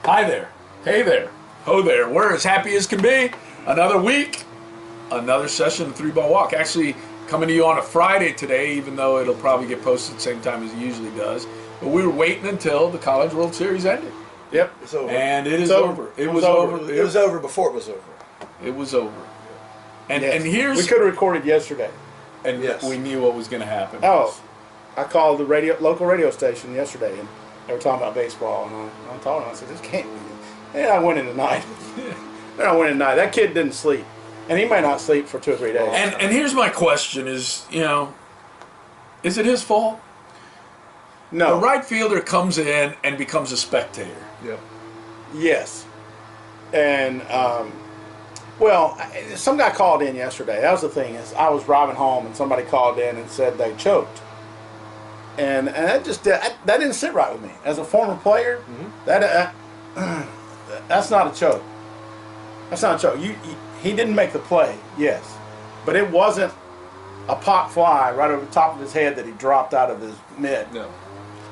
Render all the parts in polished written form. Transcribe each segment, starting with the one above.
Hi there. Hey there. Ho there. We're as happy as can be. Another week. Another session of 3-Ball Walk. Actually, coming to you on a Friday today, even though it'll probably get posted at the same time as it usually does. But we were waiting until the College World Series ended. Yep. It's over. And it is over. It was over. It was over before it was over. It was over. And Yes. and here's... We could have recorded yesterday. And Yes. we knew what was going to happen. Oh, I called the local radio station yesterday, and they were talking about baseball, and I told them, I said, this can't be. They're not winning tonight. They're not winning tonight. That kid didn't sleep, and he may not sleep for 2 or 3 days. And here's my question is, is it his fault? No. The right fielder comes in and becomes a spectator. Yep. Yes. And, some guy called in yesterday. That was the thing, is I was driving home, and somebody called in and said they choked. And that just that didn't sit right with me. As a former player, that's not a choke. That's not a choke. He didn't make the play, yes. But it wasn't a pop fly right over the top of his head that he dropped out of his mitt. No.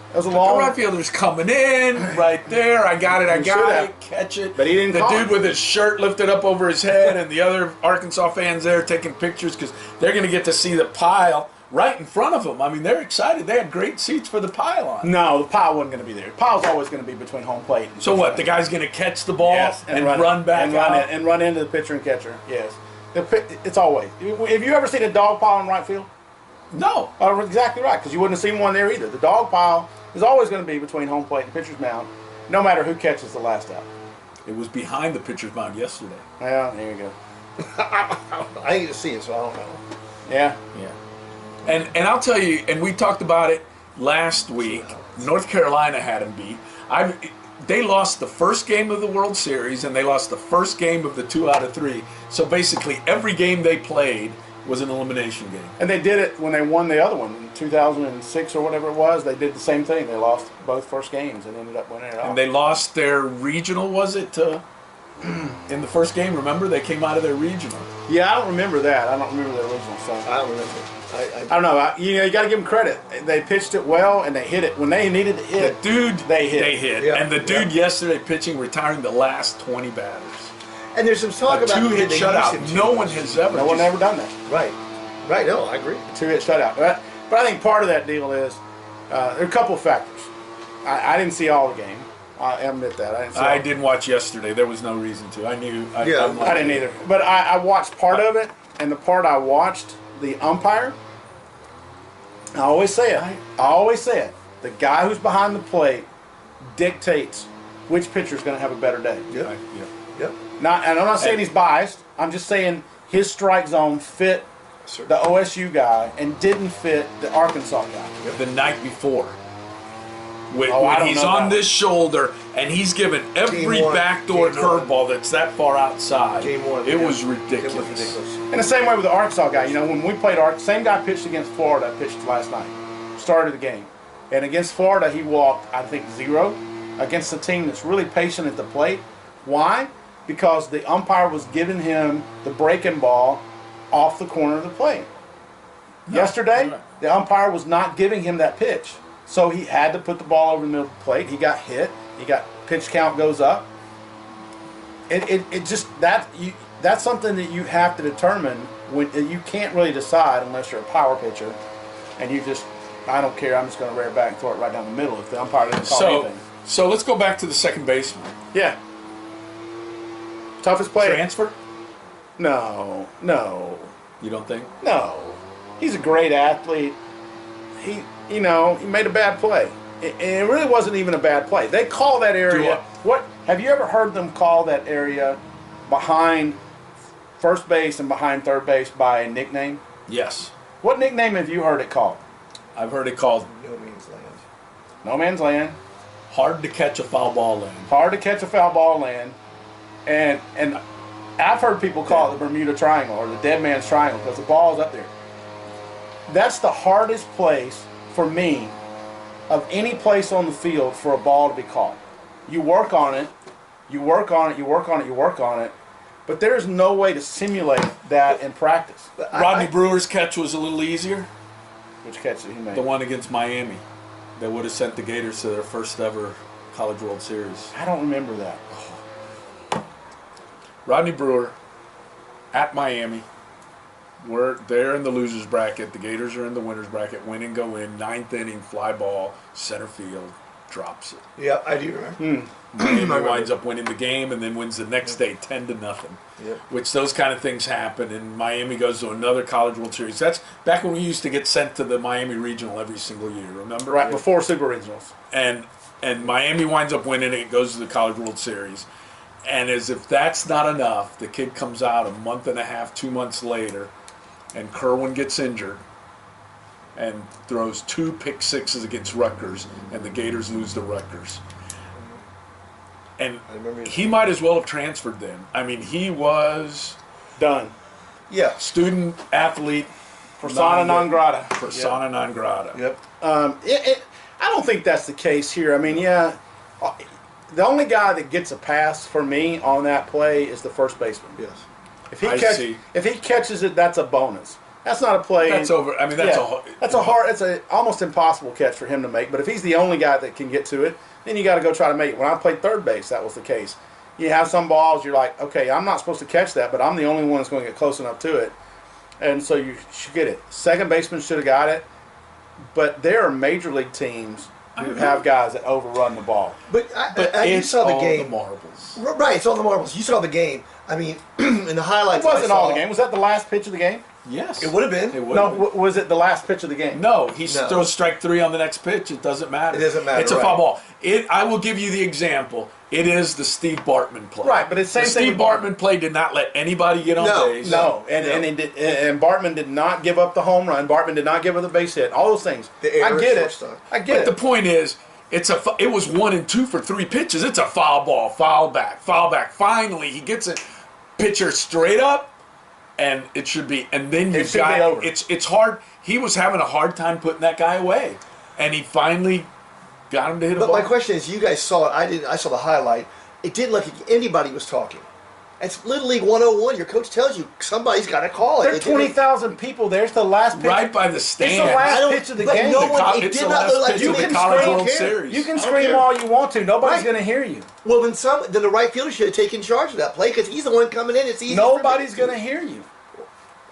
It was a The long... right fielder's coming in right there. I got it. He should have. Catch it. But he didn't The call dude it. with his shirt lifted up over his head, and the other Arkansas fans there taking pictures because they're going to get to see the pile right in front of them. I mean, they're excited. They had great seats for the pile-on. No, the pile wasn't going to be there. The pile's always going to be between home plate. And So what? The guy's going to catch the ball Yes, and run back out? and run into the pitcher and catcher. Yes, it's always. Have you ever seen a dog pile in right field? No. Oh, exactly right, because you wouldn't have seen one there either. The dog pile is always going to be between home plate and pitcher's mound, no matter who catches the last out. It was behind the pitcher's mound yesterday. Yeah, there you go. I need to see it, so I don't know. Yeah. Yeah. And I'll tell you, and we talked about it last week, North Carolina had them beat. They lost the first game of the World Series, and they lost the first game of the 2 out of 3. So basically, every game they played was an elimination game. And they did it when they won the other one in 2006 or whatever it was. They did the same thing. They lost both first games and ended up winning it all. And they lost their regional, was it, in the first game? Remember, they came out of their regional. Yeah, I don't remember that. I don't remember the original song. I don't remember. I don't know. You got to give them credit. They pitched it well, and they hit it when they needed to hit. The dude, they hit. They hit. Yeah. And the dude yesterday pitching, retiring the last 20 batters. And there's some talk A about 2-hit they shutout. used him No too one much. has ever. No one ever done that. Right. Right. No, I agree. 2-hit shutout. But I think part of that deal is there are a couple of factors. I didn't see all the game. I admit that. I didn't watch yesterday. There was no reason to. I knew. Yeah. I didn't either. But I watched part of it, and the part I watched, the umpire, I always say it. The guy who's behind the plate dictates which pitcher's going to have a better day. Yep. Yep. And I'm not saying he's biased. I'm just saying his strike zone fit Sure. the OSU guy and didn't fit the Arkansas guy. The night before. When, Oh, I when don't he's know on that this shoulder and he's given every Game one. backdoor Game one. curveball that's that far outside. Game one. It yeah. was ridiculous. It was ridiculous. And the same way with the Arkansas guy. When we played same guy pitched against Florida, pitched last night. Started the game. And against Florida, he walked, I think, 0 against a team that's really patient at the plate. Why? Because the umpire was giving him the breaking ball off the corner of the plate. Yesterday, right. the umpire was not giving him that pitch. So he had to put the ball over the middle of the plate. He got hit. Pitch count goes up. That's something that you have to determine when you can't really decide unless you're a power pitcher, and I don't care. I'm just going to rear back and throw it right down the middle if the umpire doesn't call anything. So let's go back to the second baseman. Yeah. Toughest player. Transfer? No. You don't think? No. He's a great athlete. He made a bad play. And it really wasn't even a bad play. They call that area. What have you ever heard them call that area behind first base and behind third base by a nickname? Yes. What nickname have you heard it called? I've heard it called No means land. No man's land. hard to catch a foul ball in. Hard to catch a foul ball land. And I've heard people call it the Bermuda Triangle or the Dead Man's Triangle because the ball's up there. That's the hardest place for me of any place on the field for a ball to be caught. You work on it, you work on it, you work on it, you work on it, but there's no way to simulate that in practice. Rodney Brewer's catch was a little easier. Which catch did he make? The one against Miami that would have sent the Gators to their first ever College World Series. I don't remember that. Rodney Brewer at Miami. They're in the losers bracket. The Gators are in the winners bracket. Win and go in. 9th inning, fly ball, center field, drops it. Yeah, I do remember. Miami winds up winning the game and then wins the next day 10-0. Yep. Which those kind of things happen, and Miami goes to another College World Series. That's back when we used to get sent to the Miami Regional every single year. Remember? Right before Super Regionals. And Miami winds up winning it. It goes to the College World Series. And as if that's not enough, the kid comes out a month and a half, 2 months later, and Kerwin gets injured and throws 2 pick sixes against Rutgers, and the Gators lose to Rutgers. And I remember he might as well have transferred then. I mean, he was Done. Yeah. student athlete Persona non grata. persona non grata. Yep. I don't think that's the case here. I mean, the only guy that gets a pass for me on that play is the first baseman. Yes. If he see. if he catches it, that's a bonus. That's not a play. That's over. I mean, that's That's a almost impossible catch for him to make. But if he's the only guy that can get to it, then you got to go try to make it. When I played third base, that was the case. You have some balls, you're like, okay, I'm not supposed to catch that, but I'm the only one that's going to get close enough to it, and so you should get it. Second baseman should have got it, but there are major league teams who have guys that overrun the ball. But you it's saw the all game. the marbles. Right, it's on the marbles. You saw the game. I mean, in the highlights. It wasn't I saw, all the game. Was that the last pitch of the game? Yes, It would have been. It would. No, was it the last pitch of the game? No, he No. throws strike 3 on the next pitch. It doesn't matter. It doesn't matter, It's a right. foul ball. I will give you the example. It is the Steve Bartman play. Right, but it's the same the thing Steve with Bartman play did not let anybody get on No, base. No, and Bartman did not give up the home run. Bartman did not give up the base hit. All those things. The error I get at it. shortstop. I get But the it. point is, it was 1 and 2 for 3 pitches. It's a foul ball, foul back, foul back. Finally, he gets it, pitcher straight up, and it should be. And then It you've should got be over. It's hard. He was having a hard time putting that guy away, and he finally got him to hit a But ball. my question is, you guys saw it. I didn't. I saw the highlight. It didn't look like anybody was talking. It's Little League 101. Your coach tells you somebody's got to call it. There are It didn't- 20,000 people there. It's the last pitch. Right by the stand. last I don't- pitch of the but game. No The one, it It's did the not last look like pitch you of the can College scream. World Care. Series. You can I don't scream care. all you want to. Nobody's Right. going to hear you. Well, then the right fielder should have taken charge of that play because he's the one coming in. It's easy. Nobody's going to hear you.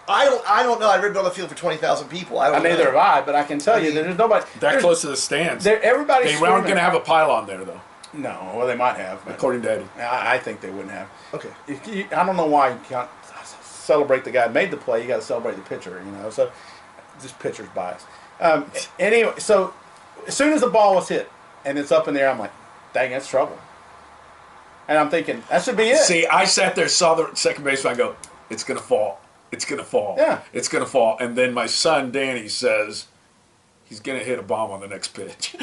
I don't know. I've never been on the field for 20,000 people. I don't know. Neither have I, but I can tell you that there's nobody. that there's- close to the stands. Everybody's They weren't screaming. going to have a pylon there, though, No, well, they might have. But according to Eddie. I think they wouldn't have. Okay. I don't know why you can't celebrate the guy who made the play. You got to celebrate the pitcher, you know. So, just pitcher's bias. Anyway, so as soon as the ball was hit and it's up in the air, I'm like, dang, that's trouble. And I'm thinking that should be it. See, I sat there, saw the second baseman. I go, "It's going to fall. It's going to fall. Yeah. It's going to fall." And then my son Danny says, "He's going to hit a bomb on the next pitch."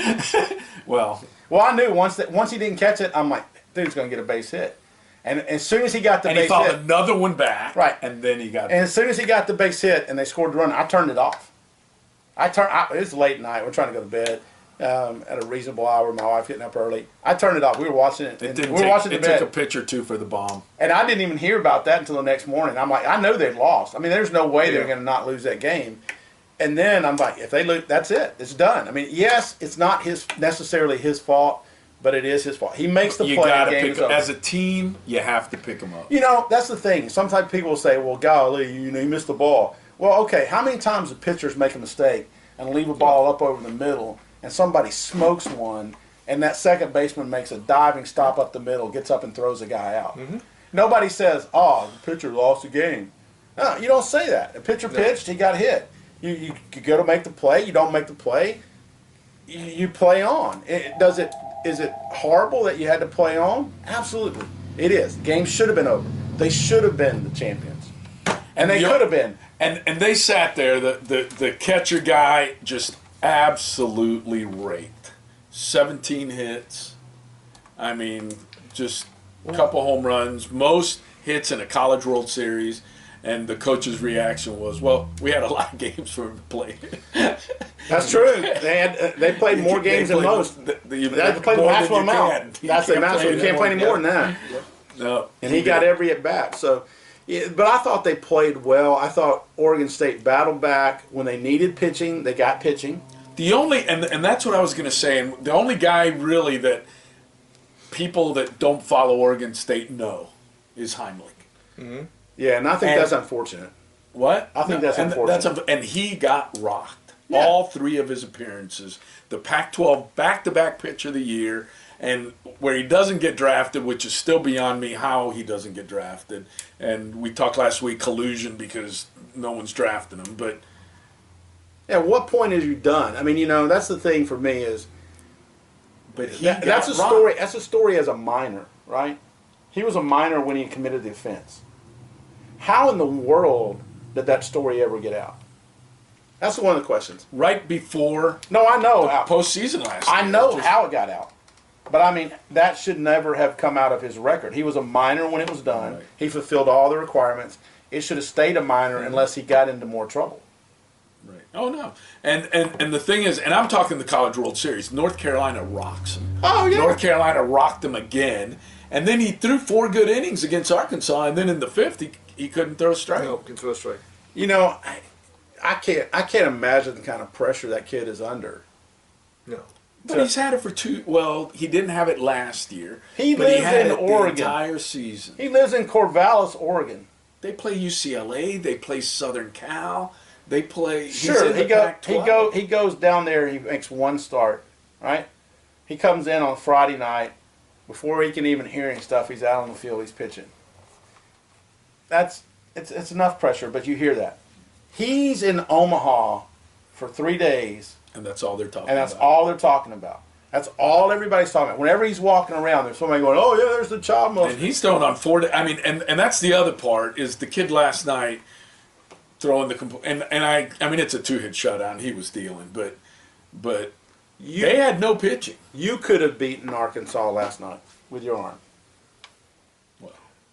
Well, I knew once he didn't catch it, I'm like, dude's going to get a base hit. And as soon as he got the and he base fouled hit, another one back. Right. And then he got. and as soon as he got the base hit and they scored the run, I turned it off. It was late night. We're trying to go to bed at a reasonable hour. My wife getting up early. I turned it off. We were watching it. it and didn't we were watching take, the it took a bed. pitch or two for the bomb. And I didn't even hear about that until the next morning. I'm like, I know they'd lost. I mean, there's no way they're Yeah. going to not lose that game. And then I'm like, if they lose, that's it. It's done. I mean, yes, it's not necessarily his fault, but it is his fault. He makes the You play. got to game pick is him. over. As a team. You have to pick him up. You know, that's the thing. Sometimes people will say, well, golly, you missed the ball. Well, okay, how many times do pitchers make a mistake and leave a ball up over the middle and somebody smokes one and that second baseman makes a diving stop up the middle, gets up and throws a guy out? Mm-hmm. Nobody says, oh, the pitcher lost the game. No, you don't say that. The pitcher pitched, he got hit. You go to make the play, you don't make the play, you play on. Is it horrible that you had to play on? Absolutely. It is. The game should have been over. They should have been the champions. And they could have been. And they sat there. The catcher guy just absolutely raked. 17 hits. I mean, just a couple home runs. Most hits in a College World Series. And the coach's reaction was, "Well, we had a lot of games for him to play." That's true. They played more games than most. They had to play the maximum amount. That's the maximum. You can't play any more than that. No. And he got every at bat. So, yeah, but I thought they played well. I thought Oregon State battled back when they needed pitching. They got pitching. The only and that's what I was going to say. And the only guy really that people that don't follow Oregon State know is Heimlich. Yeah, and I think And- that's unfortunate. What? I think that's unfortunate. And he got rocked. Yeah. All 3 of his appearances. The Pac-12 back-to-back pitcher of the year, and where he doesn't get drafted, which is still beyond me how he doesn't get drafted. And we talked last week collusion because no one's drafting him. But At what point is you done? I mean, you know, that's the thing for me is he that's got a rocked. story. That's a story as a minor, right? He was a minor when he committed the offense. How in the world did that story ever get out? That's one of the questions. Right before No, I know how. postseason last I year. know Just- how it got out. But I mean, that should never have come out of his record. He was a minor when it was done. Right. He fulfilled all the requirements. It should have stayed a minor unless he got into more trouble. Right. Oh, no. And the thing is, and I'm talking the College World Series, North Carolina rocks him. Oh, yeah. North Carolina rocked him again. And then he threw 4 good innings against Arkansas, and then in the 5th, he couldn't throw a strike. No, can throw a strike. You know, I can't imagine the kind of pressure that kid is under. No. But he's had it for 2. Well, he didn't have it last year. He but lives he had in it Oregon. the entire season. He lives in Corvallis, Oregon. They play UCLA. They play Southern Cal. They play. he's Sure, in the Pac-12. he goes down there. He makes one start, right? He comes in on Friday night before he can even hear any stuff. He's out on the field. He's pitching. It's enough pressure, but you hear that. He's in Omaha for 3 days, And that's all they're talking and that's about. all they're talking about. That's all everybody's talking about. Whenever he's walking around, there's somebody going, "Oh yeah, there's the child molester." And he's throwing on 4. I mean, and that's the other part is the kid last night throwing the and I mean it's a 2-hit shutout. He was dealing, but they had no pitching. You could have beaten Arkansas last night with your arm.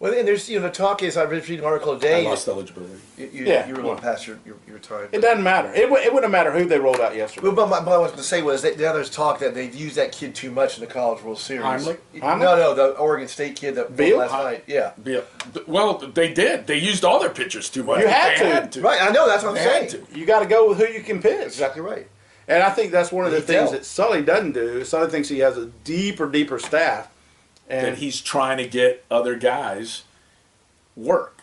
Well, and there's the talk is I read an article I today. lost eligibility. You were going past your time. It doesn't matter. It wouldn't matter who they rolled out yesterday. But what I was going to say was that the others talk that they've used that kid too much in the College World Series. Heimlich? No, the Oregon State kid that Beal? last night. Yeah. Yeah. Well, they did. They used all their pitchers too much. You had They to. had to. Right, I know, that's what I'm They saying. had to. You got to go with who you can pitch. Exactly right. And I think that's one of the He things dealt. that Sully doesn't do. Sully thinks he has a deeper staff. And And he's trying to get other guys work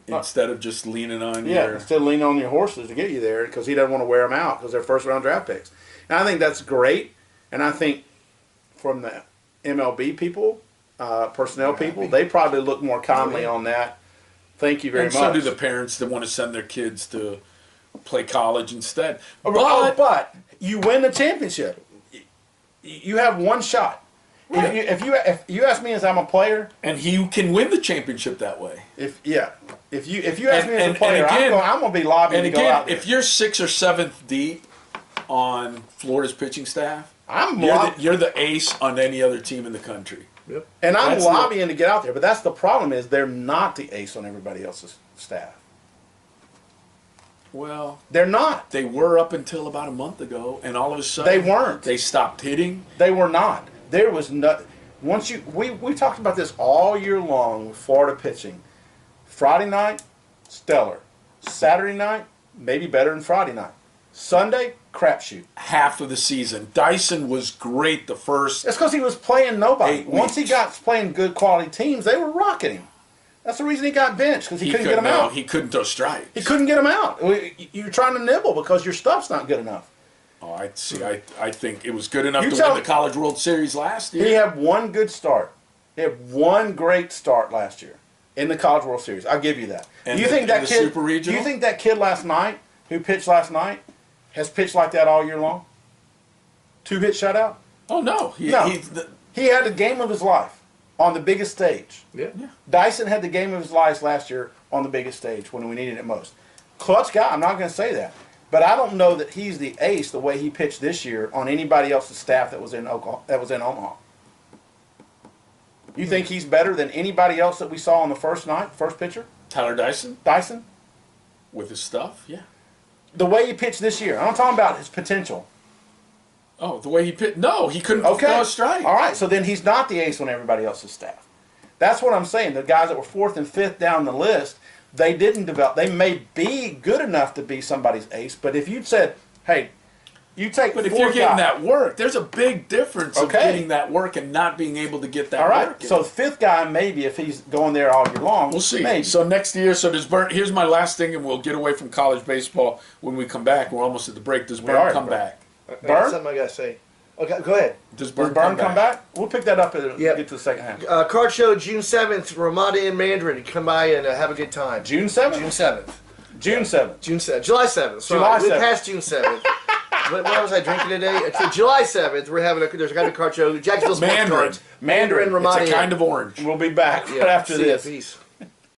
instead of just leaning on your. instead of leaning on your horses to get you there because he doesn't want to wear them out because they're first round draft picks. And I think that's great. And I think from the MLB people, personnel people, they probably look more kindly on that. Thank you very And much. so do the parents that want to send their kids to play college instead. But you win the championship. You have one shot. Right. If you ask me as I'm a player, And he can win the championship that way. if you ask me as And a player, again- I'm going to be lobbying And to go out again, there. if you're 6th or 7th deep on Florida's pitching staff, I'm you're the ace on any other team in the country. Yep. and I'm that's lobbying to get out there. But that's the problem is they're not the ace on everybody else's staff. Well, They're not. they were up until about a month ago, and all of a sudden They weren't. They stopped hitting. They were not. There was no. Once we talked about this all year long with Florida pitching. Friday night, stellar. Saturday night, maybe better than Friday night. Sunday, crapshoot. Half of the season, Dyson was great the first. That's because he was playing nobody. 8 Once he weeks. got playing good quality teams, they were rocking him. That's the reason he got benched because he couldn't get them out. He couldn't throw strikes. He couldn't get them out. You're trying to nibble because your stuff's not good enough. Oh, I see. I think it was good enough You to tell- win the College World Series last year. He had one good start. He had one great start last year in the College World Series. I'll give you that. And Do you the- think that and the kid? Super Do Regional? you think that kid last night, who pitched last night, has pitched like that all year long? 2-hit shutout. Oh no, No. the- He had the game of his life on the biggest stage. Yeah. Dyson had the game of his life last year on the biggest stage when we needed it most. Clutch guy, I'm not going to say that. But I don't know that he's the ace the way he pitched this year on anybody else's staff that was in Omaha. You think he's better than anybody else that we saw on the first night, first pitcher? Tyler Dyson Dyson? with his stuff. Yeah. The way he pitched this year. I'm not talking about his potential. Oh, the way he pitched. No, he couldn't Okay. throw a strike. All right, so then he's not the ace on everybody else's staff. That's what I'm saying. The guys that were 4th and 5th down the list, they didn't develop. They may be good enough to be somebody's ace, but if you'd said, hey, You take But if 4 you're getting guys. that work, there's a big difference of Okay. getting that work and not being able to get that All right. work. So the 5th guy, maybe if he's going there all year long, we'll see. Maybe. So next year, does Burn? Here's my last thing, and we'll get away from college baseball when we come back. We're almost at the break. Does are Burn at come the break. back? That's something I gotta say. Okay, go ahead. Does Does Burn come back? We'll pick that up as we Yep. get to the second half. Card show June 7th, Ramada in Mandarin. Come by and have a good time. June 7th? June 7th. June 7th. July 7th. Sorry, July we 7th. passed June 7th. What was I drinking today? It's July 7th. We're having there's a kind of card show. Jacksonville Sports Mandarin. Cards. Mandarin It's Ramada. a kind of orange. We'll be back Yeah, right after see ya. this. Peace.